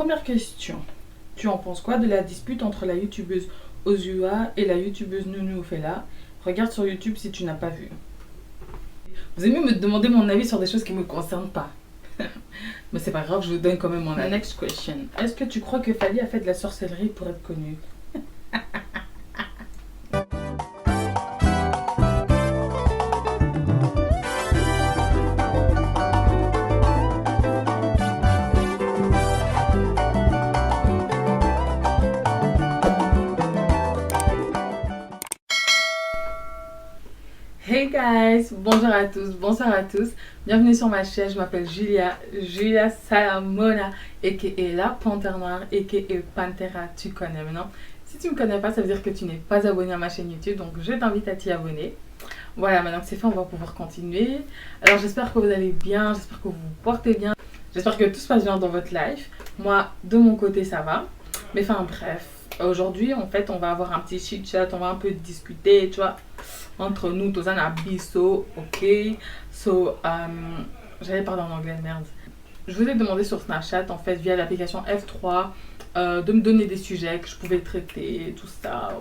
première question. Tu en penses quoi de la dispute entre la youtubeuse Ozua et la youtubeuse Nounou Ofela? Regarde sur YouTube si tu n'as pas vu. Vous aimez me demander mon avis sur des choses qui ne me concernent pas. Mais c'est pas grave, je vous donne quand même mon avis. Next question. Est-ce que tu crois que Fally a fait de la sorcellerie pour être connue? Hey guys, bonjour à tous, bonsoir à tous, bienvenue sur ma chaîne. Je m'appelle Julia Salamona, aka la Panthère Noire, aka Pantera, tu connais maintenant. Si tu ne me connais pas, ça veut dire que tu n'es pas abonné à ma chaîne YouTube, donc je t'invite à t'y abonner. Voilà, maintenant que c'est fait, on va pouvoir continuer. Alors j'espère que vous allez bien, j'espère que vous vous portez bien, j'espère que tout se passe bien dans votre life. Moi, de mon côté, ça va. Mais enfin bref, aujourd'hui en fait, on va avoir un petit chit chat, on va un peu discuter, tu vois, entre nous, tous en abisso, ok. So, j'allais parler en anglais, merde. Je vous ai demandé sur Snapchat, en fait, via l'application F3, de me donner des sujets que je pouvais traiter, tout ça,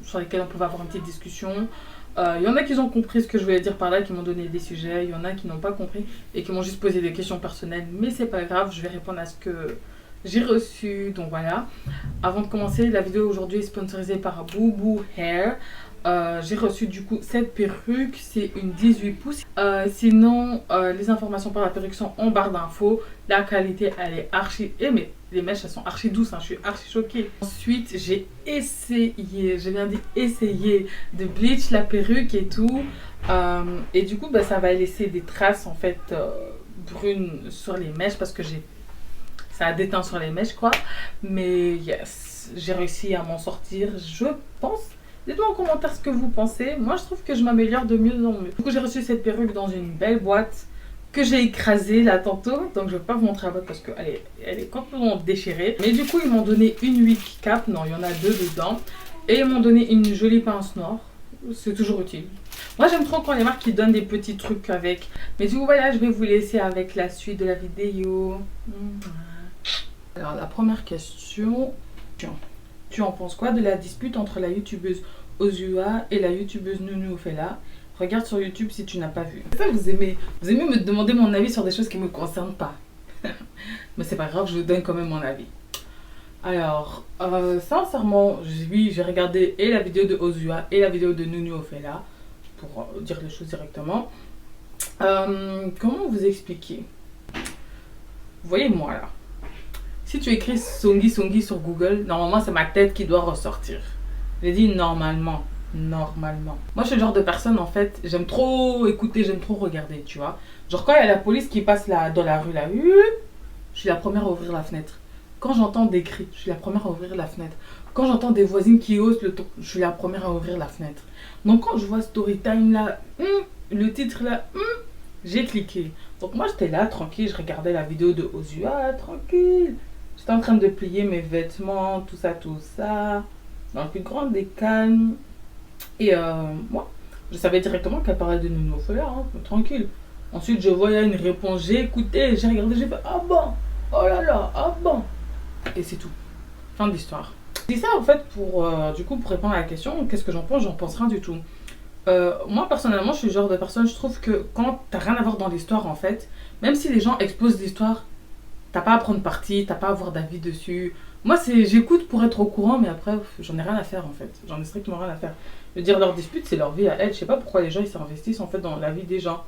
sur lesquels on pouvait avoir une petite discussion. Il y en a qui ont compris ce que je voulais dire par là, qui m'ont donné des sujets. Il y en a qui n'ont pas compris et qui m'ont juste posé des questions personnelles. Mais c'est pas grave, je vais répondre à ce que j'ai reçu. Donc voilà. Avant de commencer, la vidéo aujourd'hui est sponsorisée par Boubou Hair. J'ai reçu du coup cette perruque, c'est une 18 pouces. Sinon, les informations par la perruque sont en barre d'infos. La qualité, elle est archi... mais les mèches, elles sont archi douces, hein, je suis archi choquée. Ensuite, j'ai essayé, je viens d'essayer de bleach la perruque et tout. Et du coup, bah, ça va laisser des traces en fait brunes sur les mèches parce que ça a déteint sur les mèches quoi. Mais yes, j'ai réussi à m'en sortir, je pense. Dites-moi en commentaire ce que vous pensez. Moi, je trouve que je m'améliore de mieux en mieux. Du coup, j'ai reçu cette perruque dans une belle boîte que j'ai écrasée là tantôt. Donc, je ne vais pas vous montrer la boîte parce qu'elle est complètement déchirée. Mais du coup, ils m'ont donné une wig cap. Non, il y en a deux dedans. Et ils m'ont donné une jolie pince noire. C'est toujours utile. Moi, j'aime trop quand les marques qui donnent des petits trucs avec. Mais du coup, voilà, je vais vous laisser avec la suite de la vidéo. Alors, la première question. Tu en penses quoi de la dispute entre la youtubeuse Ozua et la youtubeuse Nounou Ofela? Regarde sur YouTube si tu n'as pas vu. Ça, vous aimez me demander mon avis sur des choses qui ne me concernent pas. Mais c'est pas grave, je vous donne quand même mon avis. Alors, sincèrement, oui, j'ai regardé et la vidéo de Ozua et la vidéo de Nounou Ofela pour dire les choses directement. Comment vous expliquer? Vous voyez moi là. Si tu écris Songi sur Google, normalement c'est ma tête qui doit ressortir. J'ai dit normalement. Normalement. Moi je suis le genre de personne en fait, j'aime trop écouter, j'aime trop regarder, tu vois. Genre quand il y a la police qui passe là, dans la rue là, je suis la première à ouvrir la fenêtre. Quand j'entends des cris, je suis la première à ouvrir la fenêtre. Quand j'entends des voisines qui haussent le ton, je suis la première à ouvrir la fenêtre. Donc quand je vois Storytime là, le titre là, j'ai cliqué. Donc moi j'étais là tranquille, je regardais la vidéo de Ozua, tranquille. J'étais en train de plier mes vêtements, tout ça, dans le plus grand des calmes. Et moi, je savais directement qu'elle parlait de Nounou Ofela, hein, tranquille. Ensuite, je voyais une réponse, j'ai écouté, j'ai regardé, j'ai fait ah bon, oh là là, ah bon. Et c'est tout. Fin de l'histoire. Je dis ça en fait pour, du coup, pour répondre à la question, qu'est-ce que j'en pense? J'en pense rien du tout. Moi personnellement, je suis le genre de personne, je trouve que quand t'as rien à voir dans l'histoire en fait, même si les gens exposent l'histoire, t'as pas à prendre parti, t'as pas à avoir d'avis dessus. Moi, j'écoute pour être au courant, mais après, j'en ai rien à faire en fait. J'en ai strictement rien à faire. Je veux dire, leur dispute, c'est leur vie à elles. Je sais pas pourquoi les gens ils s'investissent en fait dans la vie des gens.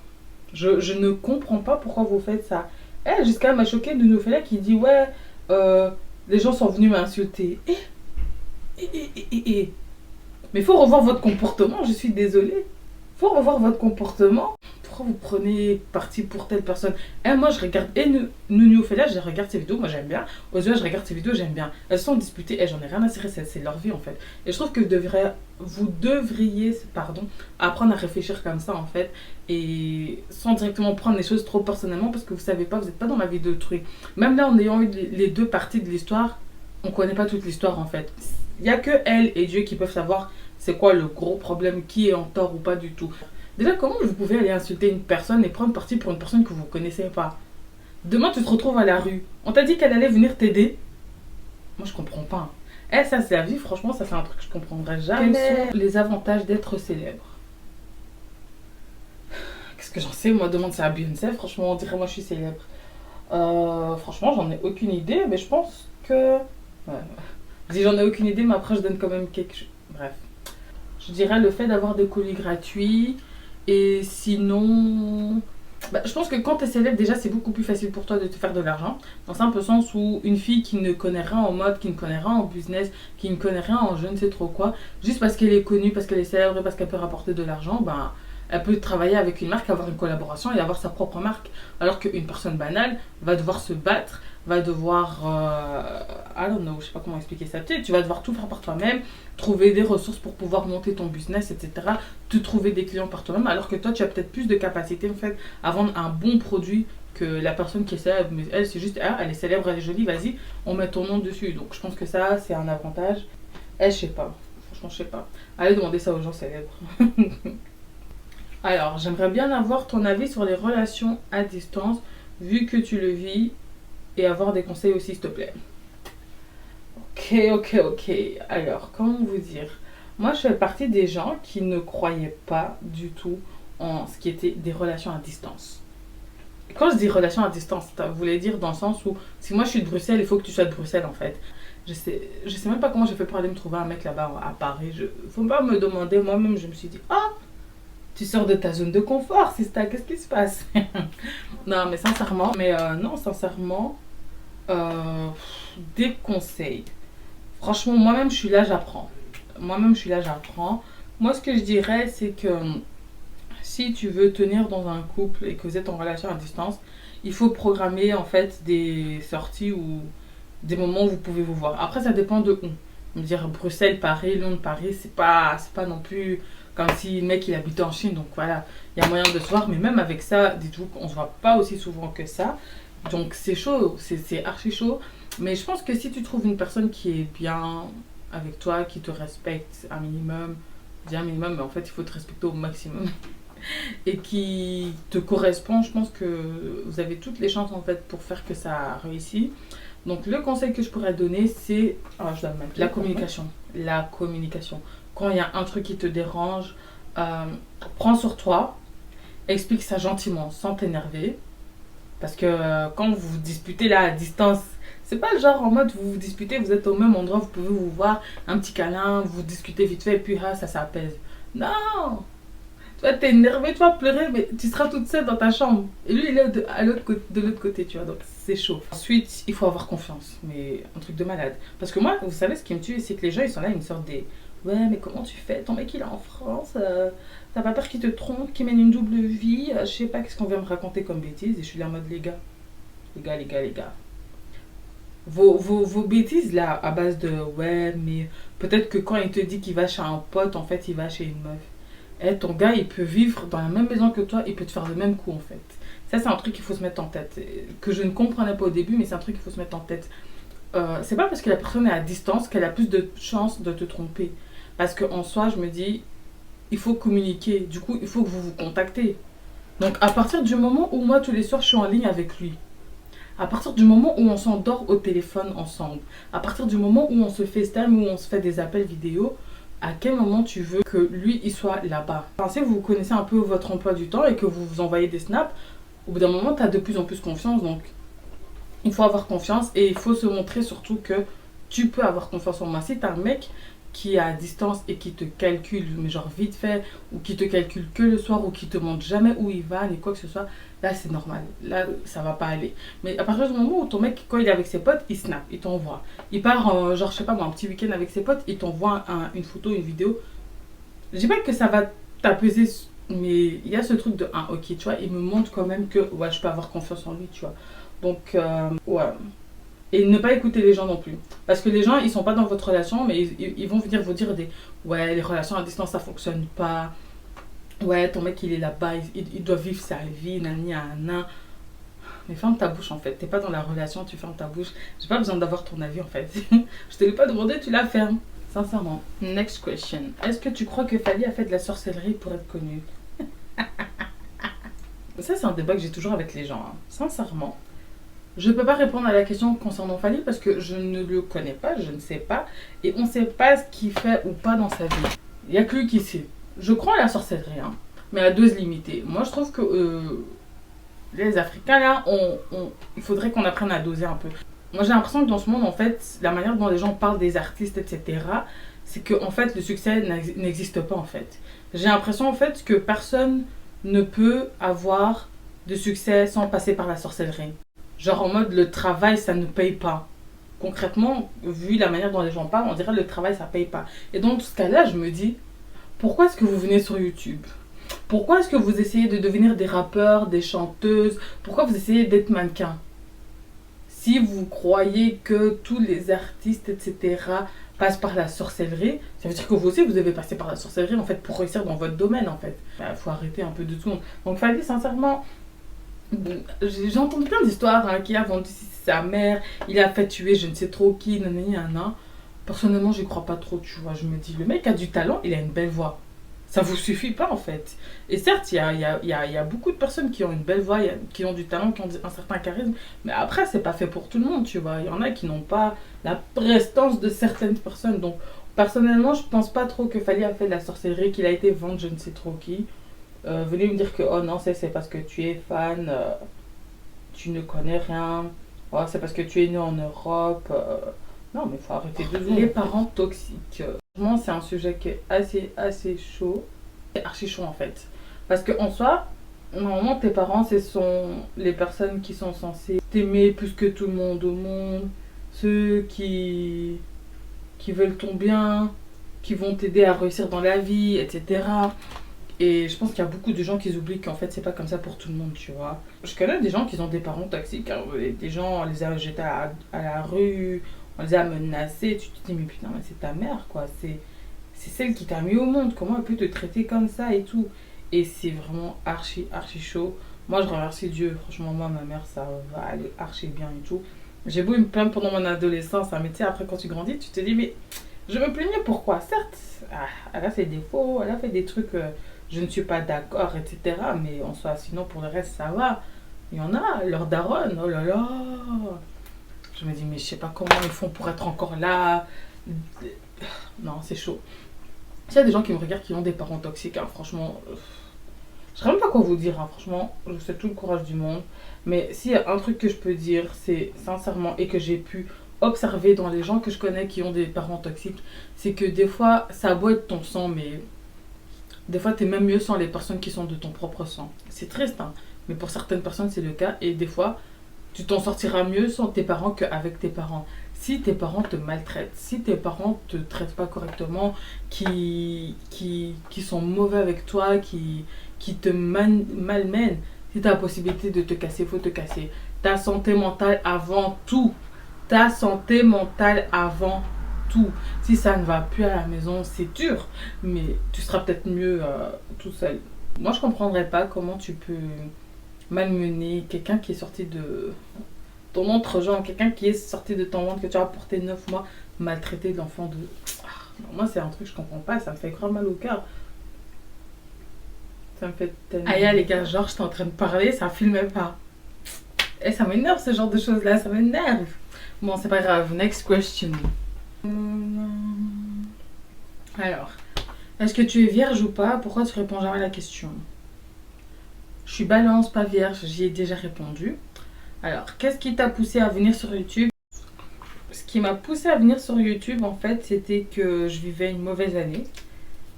Je ne comprends pas pourquoi vous faites ça. Elle, jusqu'à m'a choquée de nous faire qui dit ouais, les gens sont venus m'insulter. Mais faut revoir votre comportement, je suis désolée. Faut revoir votre comportement. Pourquoi vous prenez parti pour telle personne? Moi je regarde, et Nounou Ofela, je regarde ses vidéos, moi j'aime bien. Ozua, je regarde ses vidéos, j'aime bien. Elles sont disputées, j'en ai rien à cirer, c'est leur vie en fait. Et je trouve que vous devriez apprendre à réfléchir comme ça en fait. Et sans directement prendre les choses trop personnellement parce que vous savez pas, vous n'êtes pas dans la vie d'autrui. Même là, en ayant eu les deux parties de l'histoire, on connaît pas toute l'histoire en fait. Il n'y a que elle et Dieu qui peuvent savoir c'est quoi le gros problème, qui est en tort ou pas du tout. Déjà, comment vous pouvez aller insulter une personne et prendre parti pour une personne que vous ne connaissez pas? Demain, tu te retrouves à la rue. On t'a dit qu'elle allait venir t'aider. Moi, je comprends pas. Eh, ça, c'est la vie. Franchement, ça, c'est un truc que je comprendrai jamais. Quels sont les avantages d'être célèbre? Qu'est-ce que j'en sais? Moi, demande ça à Beyoncé. Franchement, on dirait moi, je suis célèbre. Franchement, j'en ai aucune idée. Mais je pense que... Ouais. Je dis j'en ai aucune idée, mais après, je donne quand même quelque chose. Bref. Je dirais le fait d'avoir des colis gratuits. Et sinon... Bah, je pense que quand tu es célèbre, déjà, c'est beaucoup plus facile pour toi de te faire de l'argent. Dans un peu sens où une fille qui ne connaît rien en mode, qui ne connaît rien en business, qui ne connaît rien en je ne sais trop quoi, juste parce qu'elle est connue, parce qu'elle est célèbre, parce qu'elle peut rapporter de l'argent, ben, elle peut travailler avec une marque, avoir une collaboration et avoir sa propre marque. Alors qu'une personne banale va devoir se battre, va devoir... I don't know, je sais pas comment expliquer ça. Tu vas devoir tout faire par toi-même, trouver des ressources pour pouvoir monter ton business, etc. Te trouver des clients par toi-même, alors que toi, tu as peut-être plus de capacité en fait à vendre un bon produit que la personne qui est célèbre. Mais elle, c'est juste, ah, elle est célèbre, elle est jolie, vas-y, on met ton nom dessus. Donc je pense que ça, c'est un avantage. Elle, je sais pas. Franchement, je sais pas. Allez demander ça aux gens célèbres. Alors, j'aimerais bien avoir ton avis sur les relations à distance, vu que tu le vis, et avoir des conseils aussi, s'il te plaît. Ok. Alors, comment vous dire? Moi, je fais partie des gens qui ne croyaient pas du tout en ce qui était des relations à distance. Quand je dis relations à distance, ça voulait dire dans le sens où si moi je suis de Bruxelles, il faut que tu sois de Bruxelles en fait. Je sais même pas comment j'ai fait pour aller me trouver un mec là-bas à Paris. Faut pas me demander, moi-même je me suis dit, ah, tu sors de ta zone de confort, Sista, qu'est-ce qui se passe? Non, mais sincèrement, euh, des conseils. Franchement, moi-même, je suis là, j'apprends. Moi, ce que je dirais, c'est que si tu veux tenir dans un couple et que vous êtes en relation à distance, il faut programmer en fait des sorties ou des moments où vous pouvez vous voir. Après, ça dépend de où. Je veux dire, Bruxelles, Paris, Londres, Paris, c'est pas non plus comme si le mec il habitait en Chine. Donc voilà, il y a moyen de se voir. Mais même avec ça, dites-vous qu'on se voit pas aussi souvent que ça. Donc c'est chaud, c'est archi chaud. Mais je pense que si tu trouves une personne qui est bien avec toi, qui te respecte un minimum, bien un minimum, mais en fait il faut te respecter au maximum, et qui te correspond, je pense que vous avez toutes les chances en fait pour faire que ça réussit. Donc le conseil que je pourrais donner, c'est je dois le mettre, la communication. La communication. Quand il y a un truc qui te dérange, prends sur toi, explique ça gentiment, sans t'énerver. Parce que quand vous vous disputez là à distance, c'est pas le genre en mode vous vous disputez, vous êtes au même endroit, vous pouvez vous voir, un petit câlin, vous discutez vite fait et puis ça s'apaise. Non! Tu vas t'énerver, tu vas pleurer, mais tu seras toute seule dans ta chambre. Et lui, il est de l'autre côté, tu vois, donc c'est chaud. Ensuite, il faut avoir confiance, mais un truc de malade. Parce que moi, vous savez, ce qui me tue, c'est que les gens, ils sont là, ils me sortent des... Ouais, mais comment tu fais? Ton mec, il est en France, t'as pas peur qu'il te trompe, qu'il mène une double vie, je sais pas qu'est-ce qu'on vient me raconter comme bêtises. Et je suis là en mode, les gars. Vos bêtises là, à base de ouais, mais peut-être que quand il te dit qu'il va chez un pote, en fait, il va chez une meuf. Eh, ton gars, il peut vivre dans la même maison que toi, il peut te faire le même coup en fait. Ça, c'est un truc qu'il faut se mettre en tête. Que je ne comprenais pas au début, mais c'est un truc qu'il faut se mettre en tête. C'est pas parce que la personne est à distance qu'elle a plus de chances de te tromper. Parce qu'en soi, je me dis, il faut communiquer. Du coup, il faut que vous vous contactez. Donc, à partir du moment où moi, tous les soirs, je suis en ligne avec lui, à partir du moment où on s'endort au téléphone ensemble, à partir du moment où on se FaceTime, où on se fait des appels vidéo, à quel moment tu veux que lui, il soit là-bas? Enfin, si vous connaissez un peu votre emploi du temps et que vous vous envoyez des snaps, au bout d'un moment, tu as de plus en plus confiance. Donc, il faut avoir confiance et il faut se montrer surtout que tu peux avoir confiance en moi. Si tu as un mec qui est à distance et qui te calcule, mais genre vite fait, ou qui te calcule que le soir, ou qui te montre jamais où il va, ni quoi que ce soit, là c'est normal. Là, ça va pas aller. Mais à partir du moment où ton mec, quand il est avec ses potes, il snap, il t'envoie. Il part, genre, je sais pas moi, un petit week-end avec ses potes, il t'envoie une photo, une vidéo. Je dis pas que ça va t'apaiser, mais il y a ce truc de, ok, tu vois, il me montre quand même que, ouais, je peux avoir confiance en lui, tu vois. Donc, ouais. Et ne pas écouter les gens non plus. Parce que les gens, ils sont pas dans votre relation, mais ils vont venir vous dire des... Ouais, les relations à distance, ça fonctionne pas. Ouais, ton mec, il est là-bas, il doit vivre sa vie, nani, nan. Mais ferme ta bouche, en fait. T'es pas dans la relation, tu fermes ta bouche. J'ai pas besoin d'avoir ton avis, en fait. Je te l'ai pas demandé, tu la fermes. Sincèrement. Next question. Est-ce que tu crois que Fally a fait de la sorcellerie pour être connue? Ça, c'est un débat que j'ai toujours avec les gens. Hein. Sincèrement. Je ne peux pas répondre à la question concernant Fally parce que je ne le connais pas, je ne sais pas. Et on ne sait pas ce qu'il fait ou pas dans sa vie. Il n'y a que lui qui sait. Je crois à la sorcellerie, hein, mais à dose limitée. Moi, je trouve que les Africains, là, il faudrait qu'on apprenne à doser un peu. Moi, j'ai l'impression que dans ce monde, en fait, la manière dont les gens parlent des artistes, etc., c'est que, en fait, le succès n'existe pas, en fait. J'ai l'impression, en fait, que personne ne peut avoir de succès sans passer par la sorcellerie. Genre en mode, le travail, ça ne paye pas. Concrètement, vu la manière dont les gens parlent, on dirait que le travail, ça paye pas. Et dans ce cas-là, je me dis, pourquoi est-ce que vous venez sur YouTube? Pourquoi est-ce que vous essayez de devenir des rappeurs, des chanteuses? Pourquoi vous essayez d'être mannequin? Si vous croyez que tous les artistes, etc., passent par la sorcellerie, ça veut dire que vous aussi, vous devez passer par la sorcellerie, en fait, pour réussir dans votre domaine, en fait. Il faut arrêter un peu de tout. Donc, Fally, sincèrement, j'ai entendu plein d'histoires, hein, qui a vendu sa mère, il a fait tuer je ne sais trop qui, nanani, nanana. Personnellement, j'y crois pas trop, tu vois. Je me dis, le mec a du talent, il a une belle voix. Ça vous suffit pas, en fait. Et certes, il y a beaucoup de personnes qui ont une belle voix, qui ont du talent, qui ont un certain charisme. Mais après, c'est pas fait pour tout le monde, tu vois. Il y en a qui n'ont pas la prestance de certaines personnes. Donc, personnellement, je pense pas trop que Fally a fait de la sorcellerie, qu'il a été vendre je ne sais trop qui. Venez me dire que, oh non, c'est parce que tu es fan, tu ne connais rien. Oh, c'est parce que tu es né en Europe. Non, mais il faut arrêter de jouer. Les parents toxiques. Vraiment, c'est un sujet qui est assez chaud. C'est archi chaud en fait. Parce qu'en soi, normalement, tes parents, ce sont les personnes qui sont censées t'aimer plus que tout le monde au monde. Ceux qui veulent ton bien, qui vont t'aider à réussir dans la vie, etc. Et je pense qu'il y a beaucoup de gens qui oublient qu'en fait, c'est pas comme ça pour tout le monde, tu vois. Je connais des gens qui ont des parents toxiques, hein. Des gens, on les a jetés à la rue, on les a menacés. Tu te dis, mais putain, mais c'est ta mère, quoi. C'est celle qui t'a mis au monde. Comment elle peut te traiter comme ça et tout? Et c'est vraiment archi chaud. Moi, je remercie Dieu. Franchement, moi, ma mère, ça va aller archi bien et tout. J'ai beau me plaindre pendant mon adolescence, hein, mais tu sais, après, quand tu grandis, tu te dis, mais je me plaignais pourquoi? Certes, elle a fait des défauts, elle a fait des trucs, je ne suis pas d'accord, etc. Mais en soi, sinon, pour le reste, ça va. Il y en a, leur daronne, oh là là. Je me dis, mais je sais pas comment ils font pour être encore là. Non, c'est chaud. S'il y a des gens qui me regardent qui ont des parents toxiques, hein, franchement, je sais même pas quoi vous dire, hein, franchement, je vous souhaite tout le courage du monde. Mais s'il y a un truc que je peux dire, c'est sincèrement, et que j'ai pu observer dans les gens que je connais qui ont des parents toxiques, c'est que des fois, ça a beau être ton sang, mais des fois, t'es même mieux sans les personnes qui sont de ton propre sang. C'est triste, hein, mais pour certaines personnes, c'est le cas. Et des fois, tu t'en sortiras mieux sans tes parents qu'avec tes parents. Si tes parents te maltraitent, si tes parents te traitent pas correctement, qui sont mauvais avec toi, qui te malmènent, si tu as la possibilité de te casser, il faut te casser. Ta santé mentale avant tout. Ta santé mentale avant tout. Si ça ne va plus à la maison, c'est dur, mais tu seras peut-être mieux tout seul. Moi, je comprendrais pas comment tu peux malmener quelqu'un qui est sorti de ton entre-genre, quelqu'un qui est sorti de ton ventre, que tu as porté 9 mois, maltraiter l'enfant de... Moi, c'est un truc que je comprends pas, ça me fait grave mal au cœur. Ça me fait tellement... Aïe, les gars, genre, j'étais en train de parler, ça filmait pas. Et ça m'énerve, ce genre de choses-là, ça m'énerve. Bon, c'est pas grave, next question. Alors, est-ce que tu es vierge ou pas? Pourquoi tu réponds jamais à la question? Je suis balance, pas vierge, j'y ai déjà répondu. Alors, qu'est-ce qui t'a poussé à venir sur YouTube? Ce qui m'a poussé à venir sur YouTube, en fait, c'était que je vivais une mauvaise année.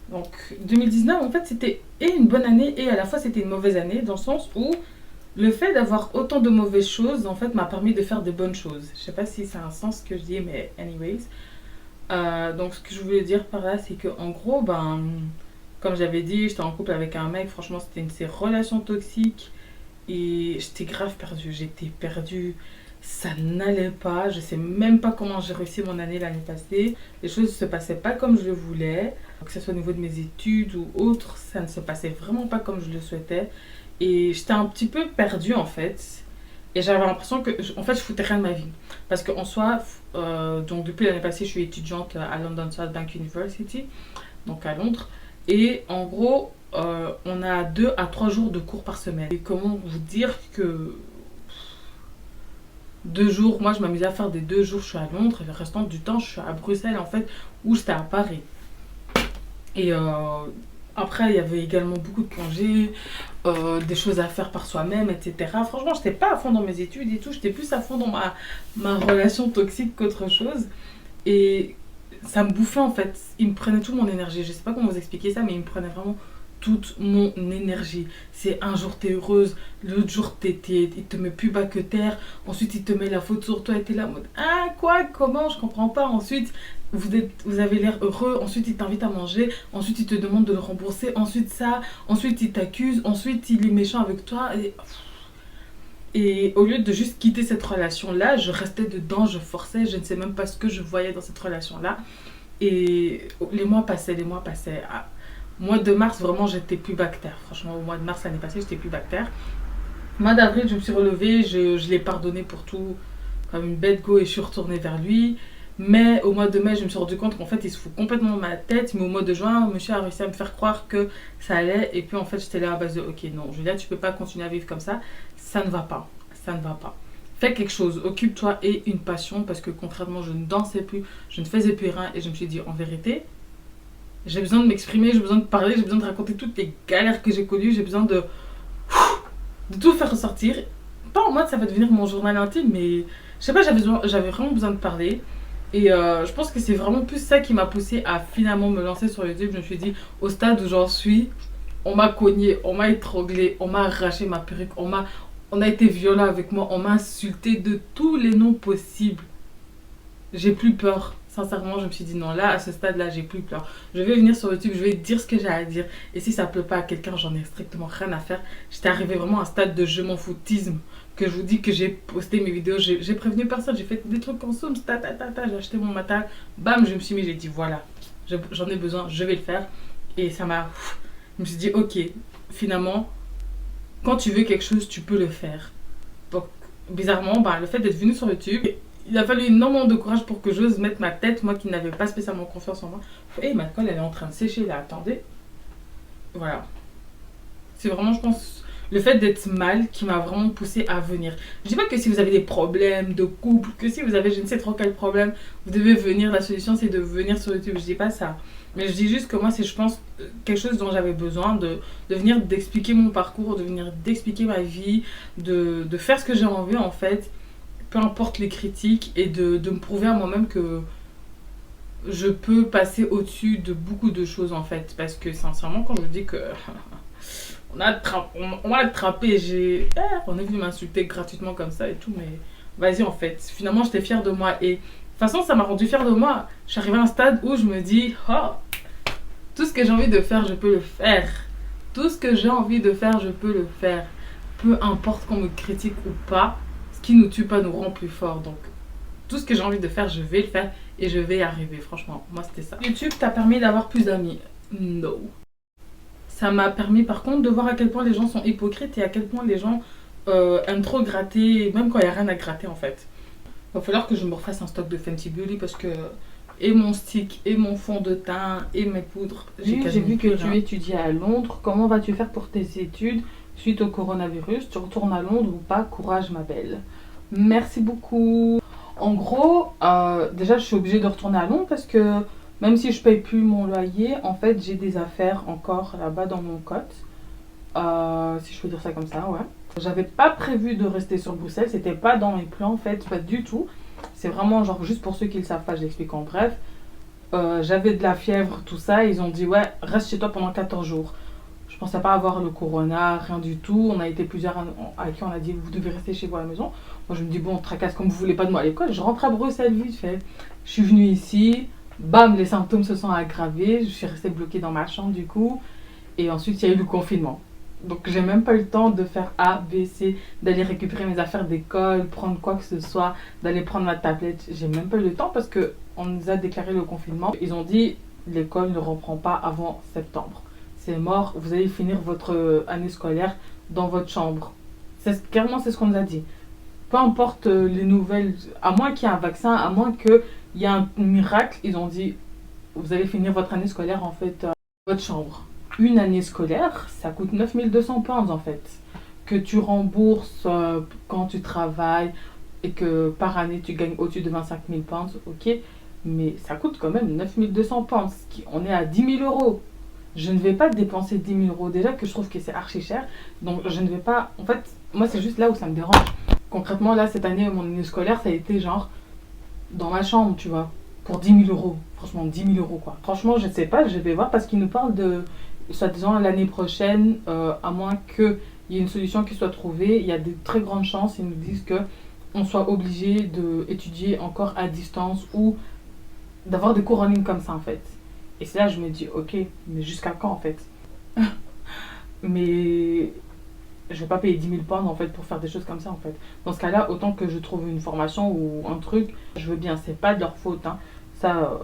Donc, 2019, en fait, c'était et une bonne année et à la fois, c'était une mauvaise année, dans le sens où le fait d'avoir autant de mauvaises choses, en fait, m'a permis de faire de bonnes choses. Je sais pas si ça a un sens ce que je dis, mais anyways. Donc, ce que je voulais dire par là, c'est que en gros, ben, comme j'avais dit, j'étais en couple avec un mec. Franchement, c'était une de ces relations toxiques. Et j'étais grave perdue. J'étais perdue. Ça n'allait pas. Je sais même pas comment j'ai réussi mon année l'année passée. Les choses ne se passaient pas comme je le voulais. Que ce soit au niveau de mes études ou autre, ça ne se passait vraiment pas comme je le souhaitais. Et j'étais un petit peu perdue en fait. Et j'avais l'impression que, en fait, je foutais rien de ma vie. Parce qu'en soi, donc depuis l'année passée, je suis étudiante à London South Bank University, donc à Londres. Et en gros, on a 2 à 3 jours de cours par semaine. Et comment vous dire que 2 jours. Moi, je m'amusais à faire des 2 jours, je suis à Londres, et le restant du temps, je suis à Bruxelles, en fait, où j'étais à Paris. Et après, il y avait également beaucoup de congés, des choses à faire par soi-même, etc. Franchement, j'étais pas à fond dans mes études et tout, j'étais plus à fond dans ma relation toxique qu'autre chose. Et ça me bouffait en fait. Il me prenait toute mon énergie. Je sais pas comment vous expliquer ça, mais il me prenait vraiment toute mon énergie. C'est un jour t'es heureuse, l'autre jour il te met plus bas que terre, ensuite il te met la faute sur toi et t'es là en mode ah quoi, comment, je comprends pas. Ensuite vous avez l'air heureux, ensuite il t'invite à manger, ensuite il te demande de le rembourser, ensuite ça, ensuite il t'accuse, ensuite il est méchant avec toi. Et au lieu de juste quitter cette relation-là, je restais dedans, je forçais, je ne sais même pas ce que je voyais dans cette relation-là. Et les mois passaient, les mois passaient. Ah, mois de mars, vraiment, j'étais plus bactère. Franchement, au mois de mars l'année passée, j'étais plus bactère. Mois d'avril, je me suis relevée, je l'ai pardonné pour tout, comme une bête go, et je suis retournée vers lui. Mais au mois de mai, je me suis rendu compte qu'en fait, il se fout complètement de ma tête. Mais au mois de juin, monsieur a réussi à me faire croire que ça allait. Et puis en fait, j'étais là à base de ok, non, Julia, tu peux pas continuer à vivre comme ça ne va pas. Ça ne va pas. Fais quelque chose, occupe-toi et une passion. Parce que contrairement, je ne dansais plus, je ne faisais plus rien. Et je me suis dit, en vérité, j'ai besoin de m'exprimer, j'ai besoin de parler, j'ai besoin de raconter toutes les galères que j'ai connues, j'ai besoin de tout faire ressortir. Pas en mode ça va devenir mon journal intime, mais je sais pas, j'avais vraiment besoin de parler. Et je pense que c'est vraiment plus ça qui m'a poussée à finalement me lancer sur YouTube. Je me suis dit, au stade où j'en suis, on m'a cogné, on m'a étranglé, on m'a arraché ma perruque, on a été violent avec moi, on m'a insulté de tous les noms possibles. J'ai plus peur. Sincèrement, je me suis dit non, là, à ce stade-là, j'ai plus peur. Je vais venir sur YouTube, je vais dire ce que j'ai à dire. Et si ça plaît pas à quelqu'un, j'en ai strictement rien à faire. J'étais arrivée vraiment à un stade de je m'en foutisme. Que je vous dis que j'ai posté mes vidéos, j'ai prévenu personne, j'ai fait des trucs en somme, j'ai acheté mon matal. Bam, je me suis mis, j'ai dit voilà, j'en ai besoin, je vais le faire. Et ça m'a. Je me suis dit ok, finalement, quand tu veux quelque chose, tu peux le faire. Donc, bizarrement, bah, le fait d'être venu sur YouTube, il a fallu énormément de courage pour que j'ose mettre ma tête, moi qui n'avais pas spécialement confiance en moi. Et ma colle, elle est en train de sécher là, attendez. Voilà. C'est vraiment, je pense, le fait d'être mal qui m'a vraiment poussé à venir. Je dis pas que si vous avez des problèmes de couple, que si vous avez je ne sais trop quel problème, vous devez venir. La solution, c'est de venir sur YouTube. Je dis pas ça. Mais je dis juste que moi, c'est, je pense, quelque chose dont j'avais besoin de venir d'expliquer mon parcours, de venir d'expliquer ma vie, de faire ce que j'ai envie en fait, peu importe les critiques, et de me prouver à moi-même que je peux passer au-dessus de beaucoup de choses en fait. Parce que sincèrement, quand je vous dis que on m'a attrapé, on est venu m'insulter gratuitement comme ça et tout, mais vas-y en fait. Finalement, j'étais fière de moi et de toute façon, ça m'a rendu fière de moi. Je suis arrivée à un stade où je me dis, oh, tout ce que j'ai envie de faire, je peux le faire. Tout ce que j'ai envie de faire, je peux le faire. Peu importe qu'on me critique ou pas, ce qui nous tue pas nous rend plus fort. Donc, tout ce que j'ai envie de faire, je vais le faire et je vais y arriver. Franchement, moi, c'était ça. YouTube t'a permis d'avoir plus d'amis? No. Ça m'a permis par contre de voir à quel point les gens sont hypocrites et à quel point les gens aiment trop gratter, même quand il n'y a rien à gratter en fait. Il va falloir que je me refasse un stock de Fenty Beauty parce que et mon stick, et mon fond de teint, et mes poudres, J'ai vu que tu étudies à Londres. Comment vas-tu faire pour tes études suite au coronavirus? Tu retournes à Londres ou pas? Courage ma belle. Merci beaucoup. En gros, déjà je suis obligée de retourner à Londres parce que même si je paye plus mon loyer, en fait j'ai des affaires encore là-bas dans mon cote. Si je peux dire ça comme ça, ouais. J'avais pas prévu de rester sur Bruxelles, c'était pas dans mes plans en fait, pas du tout. C'est vraiment genre juste pour ceux qui le savent pas, je l'explique en bref. J'avais de la fièvre, tout ça, ils ont dit ouais, reste chez toi pendant 14 jours. Je pensais pas avoir le corona, rien du tout. On a été plusieurs à qui on a dit vous devez rester chez vous à la maison. Moi je me dis bon, on tracasse comme vous voulez pas de moi à l'école. Je rentre à Bruxelles vite fait. Je suis venue ici, bam, les symptômes se sont aggravés. Je suis restée bloquée dans ma chambre du coup. Et ensuite il y a eu le confinement. Donc j'ai même pas eu le temps de faire A, B, C, d'aller récupérer mes affaires d'école, prendre quoi que ce soit, d'aller prendre ma tablette. J'ai même pas eu le temps parce que on nous a déclaré le confinement. Ils ont dit l'école ne reprend pas avant septembre. C'est mort, vous allez finir votre année scolaire dans votre chambre. Clairement, c'est ce qu'on nous a dit. Peu importe les nouvelles, à moins qu'il y ait un vaccin, à moins qu'il y ait un miracle, ils ont dit vous allez finir votre année scolaire en fait dans votre chambre. Une année scolaire, ça coûte 9200 pounds en fait. Que tu rembourses quand tu travailles, et que par année tu gagnes au-dessus de 25 000 pounds, ok, mais ça coûte quand même 9 200 pounds, on est à 10 000 euros. Je ne vais pas dépenser 10 000 euros, déjà que je trouve que c'est archi cher, donc je ne vais pas, en fait, moi c'est juste là où ça me dérange. Concrètement, là, cette année, mon année scolaire, ça a été genre dans ma chambre, tu vois, pour 10 000 euros. Franchement, 10 000 euros, quoi. Franchement, je ne sais pas, je vais voir parce qu'ils nous parlent de, soi-disant, l'année prochaine, à moins qu'il y ait une solution qui soit trouvée, il y a de très grandes chances, ils nous disent que on soit obligé d'étudier encore à distance ou d'avoir des cours en ligne comme ça, en fait. Et c'est là que je me dis, ok, mais jusqu'à quand, en fait? Mais je vais pas payer 10 000 pounds en fait pour faire des choses comme ça en fait. Dans ce cas-là, autant que je trouve une formation ou un truc, je veux bien, c'est pas de leur faute. Hein. Ça,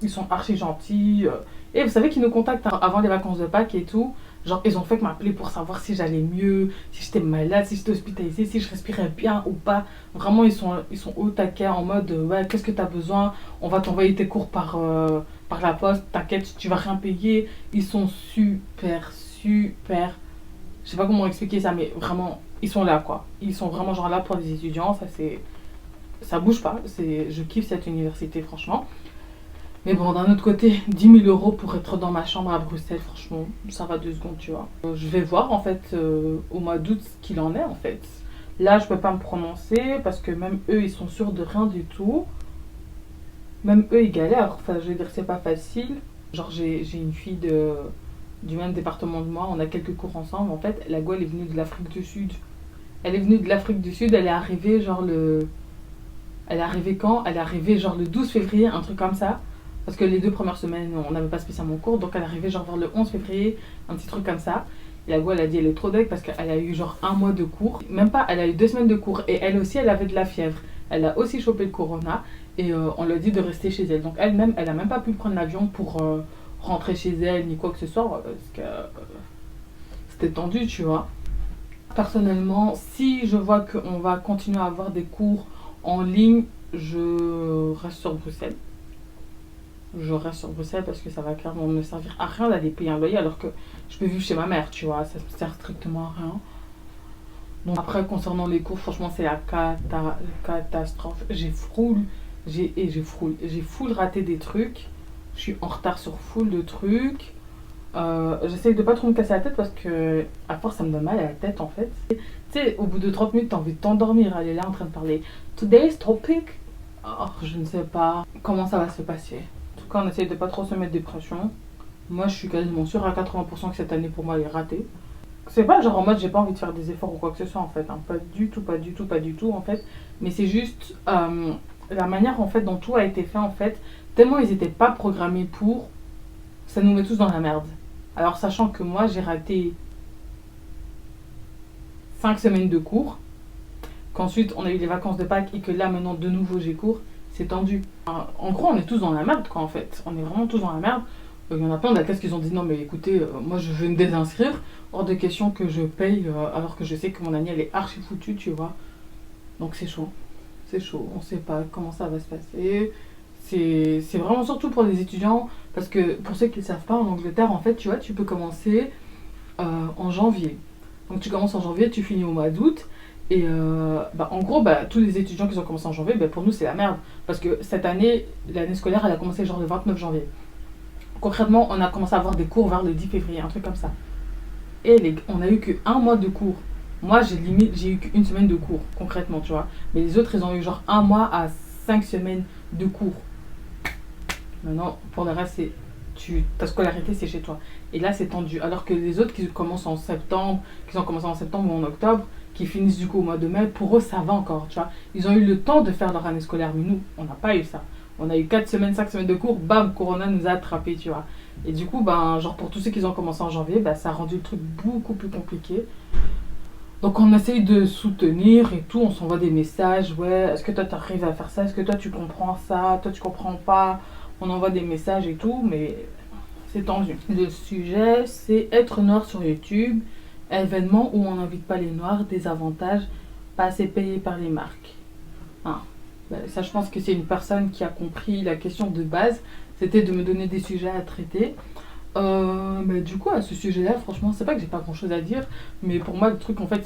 ils sont archi gentils. Et vous savez qu'ils nous contactent hein, avant les vacances de Pâques et tout. Genre, ils ont fait que m'appeler pour savoir si j'allais mieux, si j'étais malade, si j'étais hospitalisée, si je respirais bien ou pas. Vraiment, ils sont au taquet en mode ouais, qu'est-ce que t'as besoin? On va t'envoyer tes cours par la poste, t'inquiète, tu vas rien payer. Ils sont super, super. Je sais pas comment expliquer ça, mais vraiment, ils sont là quoi. Ils sont vraiment genre là pour les étudiants. Ça, c'est. Ça bouge pas. Je kiffe cette université, franchement. Mais bon, d'un autre côté, 10 000 euros pour être dans ma chambre à Bruxelles, franchement, ça va 2 secondes, tu vois. Je vais voir, en fait, au mois d'août, ce qu'il en est, en fait. Là, je peux pas me prononcer, parce que même eux, ils sont sûrs de rien du tout. Même eux, ils galèrent. Enfin, je veux dire, c'est pas facile. Genre, j'ai une fille du même département de moi, on a quelques cours ensemble. En fait, la go, elle est venue de l'Afrique du Sud. Elle est venue de l'Afrique du Sud, elle est arrivée, genre, Elle est arrivée quand? Elle est arrivée, genre, le 12 février, un truc comme ça. Parce que les 2 premières semaines, on n'avait pas spécialement cours. Donc elle est arrivée genre vers le 11 février, un petit truc comme ça. Et la go, elle a dit elle est trop deg parce qu'elle a eu genre un mois de cours. Même pas, elle a eu 2 semaines de cours. Et elle aussi, elle avait de la fièvre. Elle a aussi chopé le corona. Et on lui a dit de rester chez elle. Donc elle-même, elle a même pas pu prendre l'avion pour rentrer chez elle ni quoi que ce soit. Parce que c'était tendu, tu vois. Personnellement, si je vois qu'on va continuer à avoir des cours en ligne, je reste sur Bruxelles. Je reste sur Bruxelles parce que ça va clairement me servir à rien d'aller payer un loyer alors que je peux vivre chez ma mère, tu vois, ça me sert strictement à rien. Donc après, concernant les cours, franchement, c'est la catastrophe. J'ai full raté des trucs. Je suis en retard sur full de trucs. J'essaye de pas trop me casser la tête parce que à force ça me donne mal à la tête en fait. Tu sais, au bout de 30 minutes, t'as envie de t'endormir. Elle est là en train de parler. Today's topic. Oh, je ne sais pas comment ça va se passer. En tout cas, on essaye de pas trop se mettre des pressions. Moi, je suis quasiment sûre à 80% que cette année pour moi elle est ratée. C'est pas genre en mode j'ai pas envie de faire des efforts ou quoi que ce soit en fait. Hein. Pas du tout, pas du tout, pas du tout en fait. Mais c'est juste la manière en fait dont tout a été fait en fait. Tellement ils étaient pas programmés pour, ça nous met tous dans la merde. Alors sachant que moi j'ai raté 5 semaines de cours, qu'ensuite on a eu les vacances de Pâques et que là maintenant de nouveau j'ai cours, c'est tendu. En gros on est tous dans la merde quoi en fait. On est vraiment tous dans la merde. Il y en a plein de la classe qui ont dit non mais écoutez, moi je vais me désinscrire, hors de question que je paye alors que je sais que mon année elle est archi foutue tu vois. Donc c'est chaud, on sait pas comment ça va se passer. C'est vraiment surtout pour les étudiants, parce que pour ceux qui ne savent pas, en Angleterre, en fait, tu vois, tu peux commencer en janvier. Donc tu commences en janvier, tu finis au mois d'août. Et en gros, tous les étudiants qui ont commencé en janvier, pour nous, c'est la merde. Parce que cette année, l'année scolaire, elle a commencé genre le 29 janvier. Concrètement, on a commencé à avoir des cours vers le 10 février, un truc comme ça. Et on a eu qu'un mois de cours. Moi, j'ai eu qu'une semaine de cours, concrètement, tu vois. Mais les autres, ils ont eu genre un mois à 5 semaines de cours. Maintenant, pour le reste, ta scolarité, c'est chez toi. Et là, c'est tendu. Alors que les autres qui commencent en septembre, qui ont commencé en septembre ou en octobre, qui finissent du coup au mois de mai, pour eux, ça va encore, tu vois. Ils ont eu le temps de faire leur année scolaire, mais nous, on n'a pas eu ça. On a eu 4 semaines, 5 semaines de cours, bam, Corona nous a attrapés, tu vois. Et du coup, genre pour tous ceux qui ont commencé en janvier, ça a rendu le truc beaucoup plus compliqué. Donc on essaye de soutenir et tout, on s'envoie des messages, ouais, est-ce que toi tu arrives à faire ça, est-ce que toi tu comprends ça, toi tu comprends pas, on envoie des messages et tout, mais c'est tendu. Le sujet, c'est être noir sur YouTube, événement où on n'invite pas les noirs, des avantages, pas assez payés par les marques. Hein. Ça, je pense que c'est une personne qui a compris la question de base, c'était de me donner des sujets à traiter. Du coup, à ce sujet-là, franchement, c'est pas que j'ai pas grand-chose à dire, mais pour moi, le truc, en fait,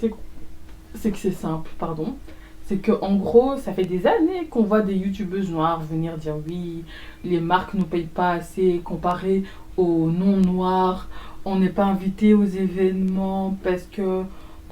c'est que c'est simple, pardon. c'est que en gros, ça fait des années qu'on voit des youtubeuses noires venir dire oui, les marques nous payent pas assez comparé aux non noirs, on n'est pas invité aux événements parce que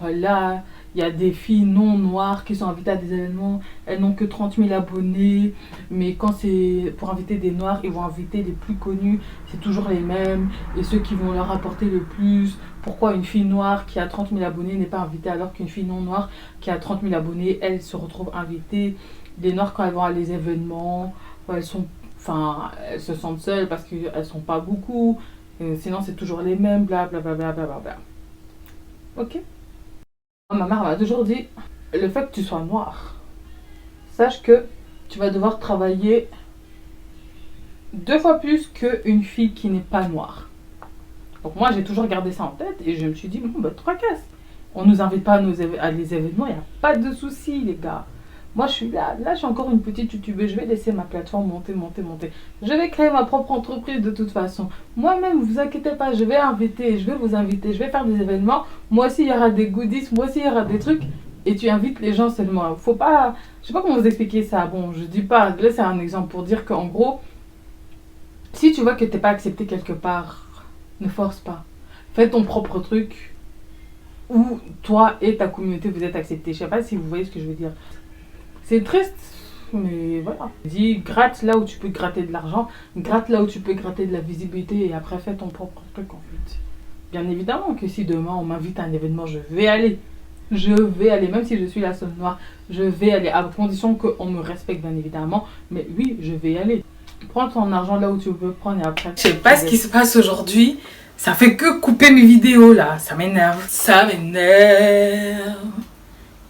voilà, il y a des filles non noires qui sont invitées à des événements, elles n'ont que 30 000 abonnés, mais quand c'est pour inviter des noirs, ils vont inviter les plus connus, c'est toujours les mêmes, et ceux qui vont leur apporter le plus. Pourquoi une fille noire qui a 30 000 abonnés n'est pas invitée alors qu'une fille non noire qui a 30 000 abonnés, elle se retrouve invitée. Les noirs, quand elles vont à les événements, elles sont, enfin, elles se sentent seules parce qu'elles sont pas beaucoup, sinon c'est toujours les mêmes, bla bla bla bla bla bla bla. Ok. Ma mère m'a toujours dit, le fait que tu sois noir, sache que tu vas devoir travailler 2 fois plus qu'une fille qui n'est pas noire. Donc moi j'ai toujours gardé ça en tête et je me suis dit, bon bah 3 cases. On nous invite pas à les événements, il n'y a pas de souci les gars. Moi je suis là, je suis encore une petite youtubeuse, je vais laisser ma plateforme monter. Je vais créer ma propre entreprise de toute façon. Moi-même, vous inquiétez pas, je vais vous inviter, je vais faire des événements. Moi aussi il y aura des goodies, moi aussi il y aura des trucs. Et tu invites les gens seulement. Faut pas, je sais pas comment vous expliquer ça. Bon, je dis pas, là c'est un exemple pour dire qu'en gros, si tu vois que t'es pas accepté quelque part, ne force pas. Fais ton propre truc où toi et ta communauté vous êtes acceptés. Je sais pas si vous voyez ce que je veux dire. C'est triste, mais voilà. Dis, gratte là où tu peux gratter de l'argent, gratte là où tu peux gratter de la visibilité et après fais ton propre truc en fait. Bien évidemment que si demain on m'invite à un événement, je vais aller. Je vais aller, même si je suis la seule noire, je vais aller à condition qu'on me respecte bien évidemment. Mais oui, je vais y aller. Prends ton argent là où tu peux prendre et après... Je sais pas ce qui se passe aujourd'hui. Ça fait que couper mes vidéos là. Ça m'énerve. Ça m'énerve.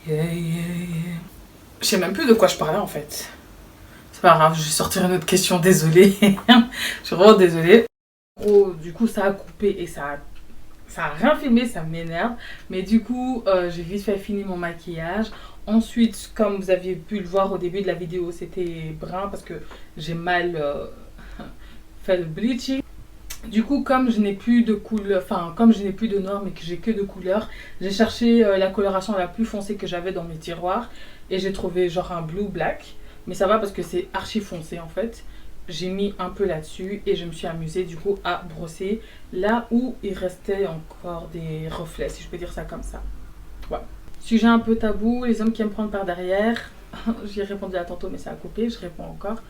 Yeah, yeah, yeah. Je sais même plus de quoi je parlais en fait. C'est pas grave, je vais sortir une autre question. Désolée. Je suis vraiment désolée. Oh, du coup, ça a coupé et ça a rien filmé, ça m'énerve. Mais du coup, j'ai vite fait finir mon maquillage. Ensuite, comme vous aviez pu le voir au début de la vidéo, c'était brun parce que j'ai mal fait le bleaching. Du coup, comme je n'ai plus de couleur, enfin, comme je n'ai plus de noir mais que j'ai que de couleur, j'ai cherché la coloration la plus foncée que j'avais dans mes tiroirs et j'ai trouvé genre un blue black. Mais ça va parce que c'est archi foncé en fait. J'ai mis un peu là-dessus et je me suis amusée du coup à brosser là où il restait encore des reflets, si je peux dire ça comme ça. Voilà. Sujet un peu tabou, les hommes qui aiment prendre par derrière. J'y ai répondu là tantôt mais ça a coupé, je réponds encore.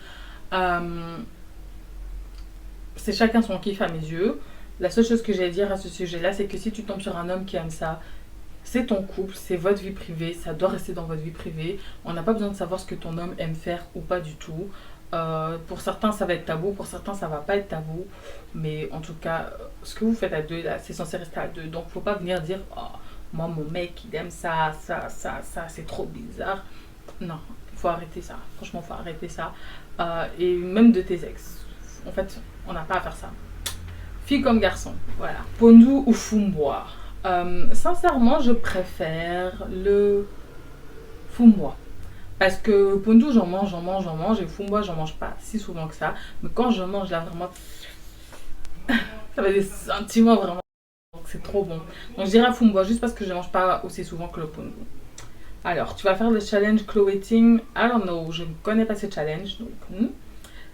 C'est chacun son kiff à mes yeux. La seule chose que j'ai à dire à ce sujet-là, c'est que si tu tombes sur un homme qui aime ça, c'est ton couple, c'est votre vie privée, ça doit rester dans votre vie privée. On n'a pas besoin de savoir ce que ton homme aime faire ou pas du tout. Pour certains, ça va être tabou, pour certains, ça va pas être tabou. Mais en tout cas, ce que vous faites à deux, là, c'est censé rester à deux. Donc, faut pas venir dire, oh, moi, mon mec, il aime ça, c'est trop bizarre. Non, il faut arrêter ça. Franchement, il faut arrêter ça. Et même de tes ex. En fait, on n'a pas à faire ça. Fille comme garçon, voilà. Pondu ou Fumbois. Sincèrement, je préfère le Fumbois. Parce que Pondu, j'en mange. Et Fumbois, j'en mange pas si souvent que ça. Mais quand je mange, là, vraiment, ça fait des sentiments vraiment. Donc, c'est trop bon. Donc, je dirais Fumbois juste parce que je ne mange pas aussi souvent que le Pondu. Alors, tu vas faire le challenge Chloeting. I don't know, je ne connais pas ce challenge. Donc,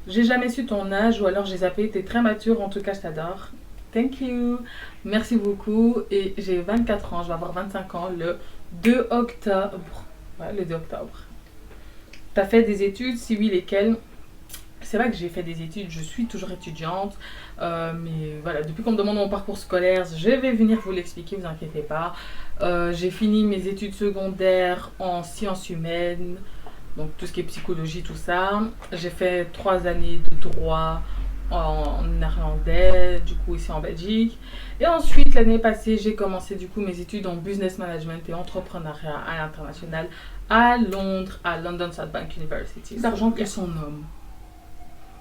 j'ai jamais su ton âge ou alors j'ai zappé. T'es très mature, en tout cas, je t'adore. Thank you. Merci beaucoup. Et j'ai 24 ans, je vais avoir 25 ans le 2 octobre. Ouais, le 2 octobre. T'as fait des études? Si oui, lesquelles? C'est vrai que j'ai fait des études, je suis toujours étudiante. Mais voilà, depuis qu'on me demande mon parcours scolaire, je vais venir vous l'expliquer, vous inquiétez pas. J'ai fini mes études secondaires en sciences humaines. Donc tout ce qui est psychologie, tout ça. J'ai fait 3 années de droit en néerlandais, du coup ici en Belgique. Et ensuite, l'année passée, j'ai commencé du coup mes études en business management et entrepreneuriat à l'international à Londres, à London South Bank University. D'argent que son homme.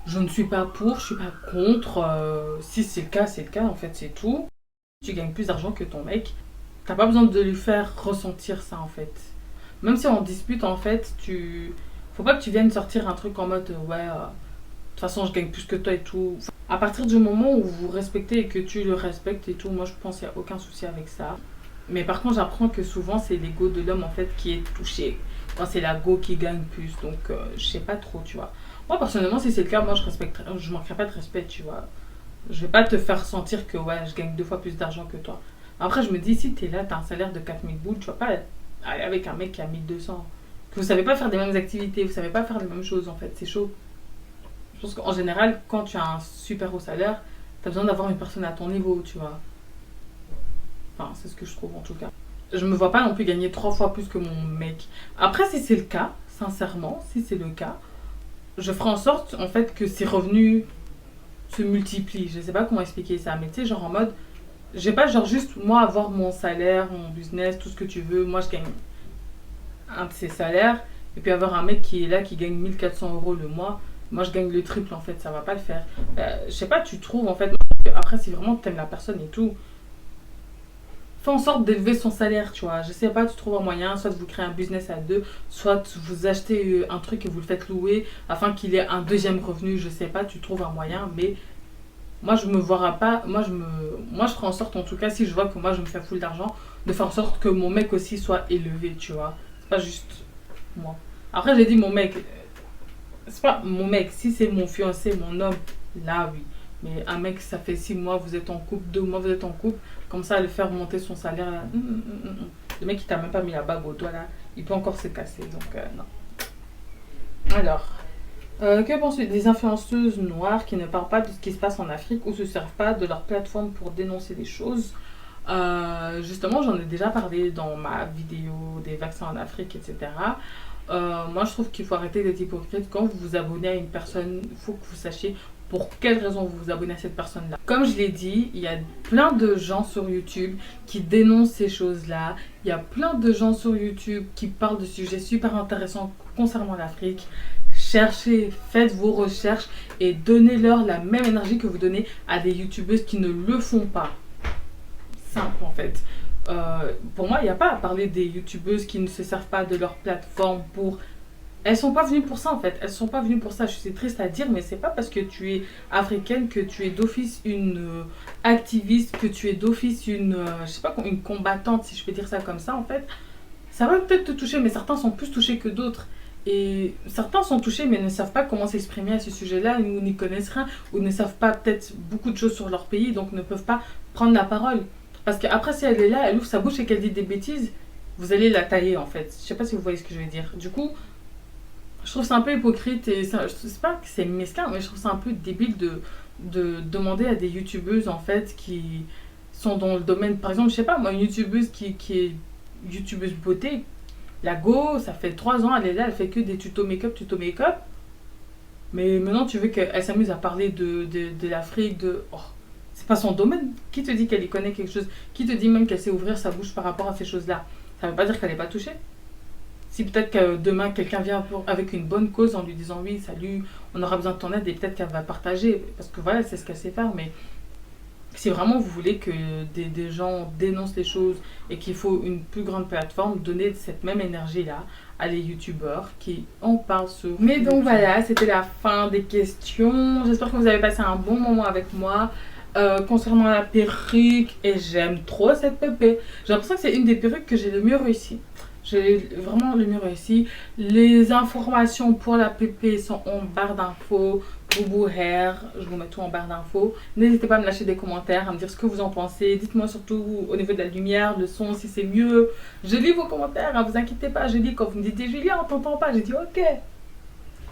Je ne suis pas pour, je suis pas contre. Si c'est le cas, c'est le cas, en fait, c'est tout. Tu gagnes plus d'argent que ton mec. T'as pas besoin de lui faire ressentir ça, en fait. Même si on dispute, en fait, faut pas que tu viennes sortir un truc en mode ouais, de toute façon, je gagne plus que toi et tout. À partir du moment où vous respectez et que tu le respectes et tout, moi je pense qu'il n'y a aucun souci avec ça. Mais par contre, j'apprends que souvent, c'est l'ego de l'homme en fait qui est touché. Enfin, c'est la go qui gagne plus. Donc, je sais pas trop, tu vois. Moi, personnellement, si c'est le cas, moi, je manquerai pas de respect, tu vois. Je vais pas te faire sentir que, ouais, je gagne 2 fois plus d'argent que toi. Après, je me dis, si t'es là, t'as un salaire de 4 000 boules, tu vas pas aller avec un mec qui a 1 200. Que vous savez pas faire des mêmes activités, vous savez pas faire les mêmes choses, en fait. C'est chaud. Je pense qu'en général, quand tu as un super haut salaire, t'as besoin d'avoir une personne à ton niveau, tu vois. Enfin, c'est ce que je trouve en tout cas. Je me vois pas non plus gagner 3 fois plus que mon mec. Après, si c'est le cas, sincèrement, si c'est le cas, je ferai en sorte en fait que ses revenus se multiplient. Je sais pas comment expliquer ça, mais tu sais, genre en mode, j'ai pas genre juste moi avoir mon salaire, mon business, tout ce que tu veux. Moi, je gagne un de ces salaires, et puis avoir un mec qui est là qui gagne 1 400 € le mois. Moi, je gagne le triple en fait, ça va pas le faire. Je sais pas, tu trouves en fait. Après, si vraiment t'aimes la personne et tout, fais en sorte d'élever son salaire, tu vois. Je sais pas, tu trouves un moyen, soit vous créez un business à deux, soit vous achetez un truc et vous le faites louer afin qu'il ait un deuxième revenu, je sais pas, tu trouves un moyen, mais moi je me verrai pas, moi je ferai en sorte en tout cas si je vois que moi je me fais full d'argent, de faire en sorte que mon mec aussi soit élevé, tu vois. C'est pas juste moi. Après j'ai dit mon mec, c'est pas mon mec, si c'est mon fiancé, mon homme, là oui. Mais un mec, ça fait 6 mois, vous êtes en couple, 2 mois, vous êtes en couple, comme ça, le faire monter son salaire, là. Le mec, il t'a même pas mis la bague au doigt, là, il peut encore se casser, donc non. Alors, que penses-tu des influenceuses noires qui ne parlent pas de ce qui se passe en Afrique ou se servent pas de leur plateforme pour dénoncer des choses? Justement, j'en ai déjà parlé dans ma vidéo des vaccins en Afrique, etc. Moi, je trouve qu'il faut arrêter d'être hypocrite. Quand vous vous abonnez à une personne, il faut que vous sachiez pour quelle raison vous vous abonnez à cette personne-là. Comme je l'ai dit, il y a plein de gens sur YouTube qui dénoncent ces choses-là. Il y a plein de gens sur YouTube qui parlent de sujets super intéressants concernant l'Afrique. Cherchez, faites vos recherches et donnez-leur la même énergie que vous donnez à des youtubeuses qui ne le font pas. Simple en fait. Pour moi, il n'y a pas à parler des youtubeuses qui ne se servent pas de leur plateforme pour... Elles sont pas venues pour ça en fait. Elles sont pas venues pour ça. Je suis triste à dire, mais c'est pas parce que tu es africaine que tu es d'office une activiste, que tu es d'office une, je sais pas, une combattante, si je peux dire ça comme ça en fait. Ça va peut-être te toucher, mais certains sont plus touchés que d'autres. Et certains sont touchés, mais ne savent pas comment s'exprimer à ce sujet-là, ou n'y connaissent rien, ou ne savent pas peut-être beaucoup de choses sur leur pays, donc ne peuvent pas prendre la parole. Parce qu'après, si elle est là, elle ouvre sa bouche et qu'elle dit des bêtises, vous allez la tailler en fait. Je sais pas si vous voyez ce que je veux dire. Du coup, je trouve ça un peu hypocrite et c'est pas que c'est mesquin, mais je trouve ça un peu débile de demander à des youtubeuses en fait qui sont dans le domaine, par exemple, je sais pas moi, une youtubeuse qui est youtubeuse beauté, la go, ça fait 3 ans, elle est là, elle fait que des tutos make-up, mais maintenant tu veux qu'elle s'amuse à parler de l'Afrique, oh, c'est pas son domaine. Qui te dit qu'elle y connaît quelque chose? Qui te dit même qu'elle sait ouvrir sa bouche par rapport à ces choses-là? Ça veut pas dire qu'elle n'est pas touchée. Si peut-être que demain quelqu'un vient avec une bonne cause en lui disant oui, salut, on aura besoin de ton aide, et peut-être qu'elle va partager, parce que voilà, c'est ce qu'elle sait faire, mais si vraiment vous voulez que des gens dénoncent les choses et qu'il faut une plus grande plateforme, donnez cette même énergie-là à les youtubeurs qui en parlent sur... Mais donc voilà, c'était la fin des questions. J'espère que vous avez passé un bon moment avec moi. Concernant la perruque, et j'aime trop cette pépé. J'ai l'impression que c'est une des perruques que j'ai le mieux réussi. J'ai vraiment le mieux réussi. Les informations pour la PP sont en barre d'infos. Boubou Hair, je vous mets tout en barre d'infos. N'hésitez pas à me lâcher des commentaires, à me dire ce que vous en pensez. Dites-moi surtout au niveau de la lumière, le son, si c'est mieux. Je lis vos commentaires, hein, vous inquiétez pas. Je lis quand vous me dites Julia, on t'entend pas. J'ai dit ok.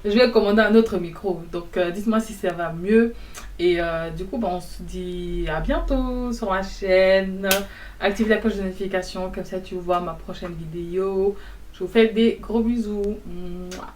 Je vais commander un autre micro. Donc dites-moi si ça va mieux. Et du coup, on se dit à bientôt sur ma chaîne. Active la cloche de notification, comme ça tu vois ma prochaine vidéo. Je vous fais des gros bisous. Mouah.